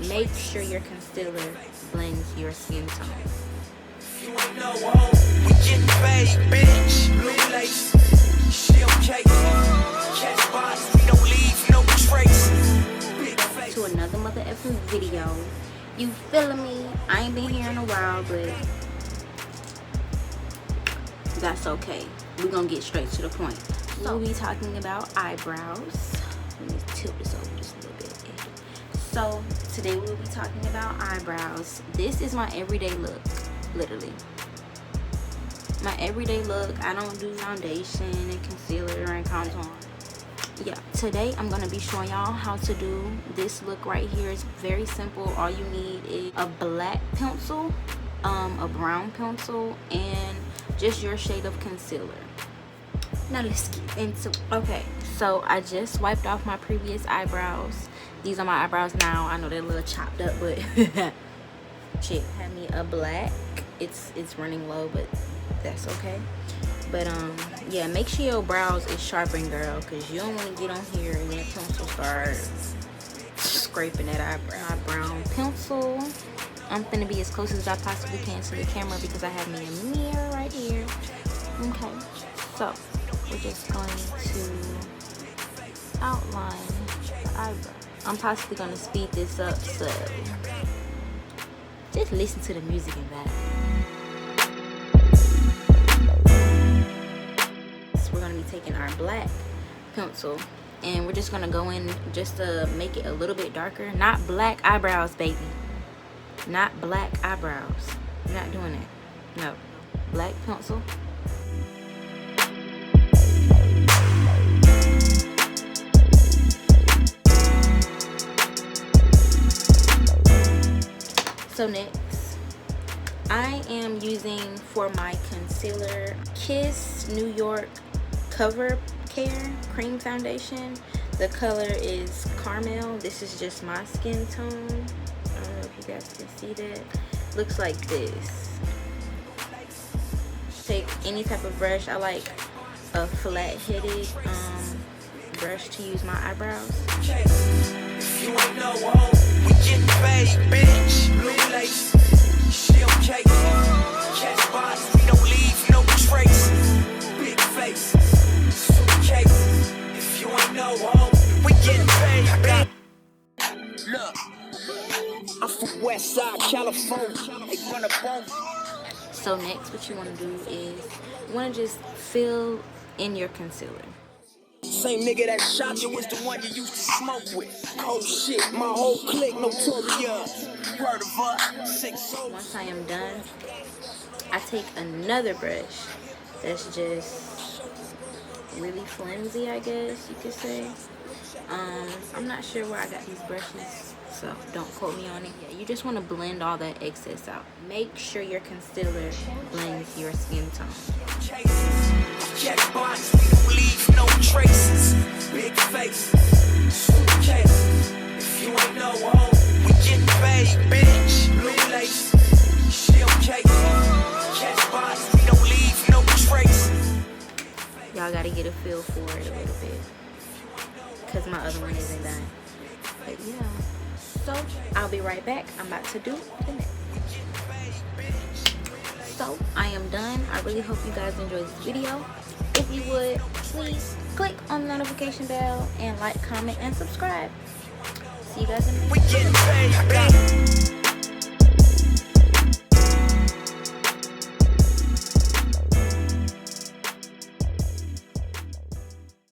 make sure your concealer blends your skin tone. You ain't no hoe, we getting paid, bitch. Blue lace, shell cake, catch bodies, we don't leave no trace. Big face. To another mother effing video. You feeling me? I ain't been here in a while, but that's okay. We're gonna get straight to the point. So we'll be talking about eyebrows. Let me tilt this over just a little bit. So today we'll be talking about eyebrows. This is my everyday look, literally. My everyday look. I don't do foundation and concealer and contour. Yeah, today I'm gonna be showing y'all how to do this look right here. It's very simple. All you need is a black pencil, a brown pencil, and just your shade of concealer. Now let's get into it. Okay, so I just wiped off my previous eyebrows. These are my eyebrows now. I know they're a little chopped up, but shit. Had me a black. It's running low, but that's okay. But yeah, make sure your brows is sharpened, girl, because you don't want to get on here and that pencil start scraping that eyebrow pencil. I'm gonna be as close as I possibly can to the camera because I have me a mirror right here. Okay, so we're just going to outline the eyebrow. I'm possibly gonna speed this up, so just listen to the music and that. We're going to be taking our black pencil and we're just going to go in just to make it a little bit darker. Not black eyebrows, baby. Not black eyebrows. We're not doing that. No. Black pencil. So next, I am using for my concealer Kiss New York Cover Care Cream Foundation. The color is caramel. This is just my skin tone. I don't know if you guys can see that. Looks like this. Take any type of brush. I like a flat-headed brush to use my eyebrows. You ain't no hoe, we getting paid, bitch. Blue lace, shell cake, catch bodies, we don't leave no trace. Big face. If you ain't no hoe, we getting paid, bitch. Look, I'm from West Side, California. They run a phone. So next, what you want to do is you want to just fill in your concealer. Same nigga that shot you was the one you used to smoke with. Oh shit, my whole clique notorious. Heard of us. Once I am done, I take another brush that's just really flimsy, I guess you could say. I'm not sure where I got these brushes, so don't quote me on it. Yeah, you just want to blend all that excess out. Make sure your concealer blends your skin tone. Check box, we don't leave no traces. Big face, suitcase. If you ain't no hoe, we getting paid, bitch. Blue lace, shell cake, catch box, we don't leave no traces. Y'all gotta get a feel for it a little bit, because my other one isn't done. But yeah, so I'll be right back. I'm about to do the next. So I am done. I really hope you guys enjoyed this video. If you would, please click on the notification bell and like, comment, and subscribe. See you guys in the next video.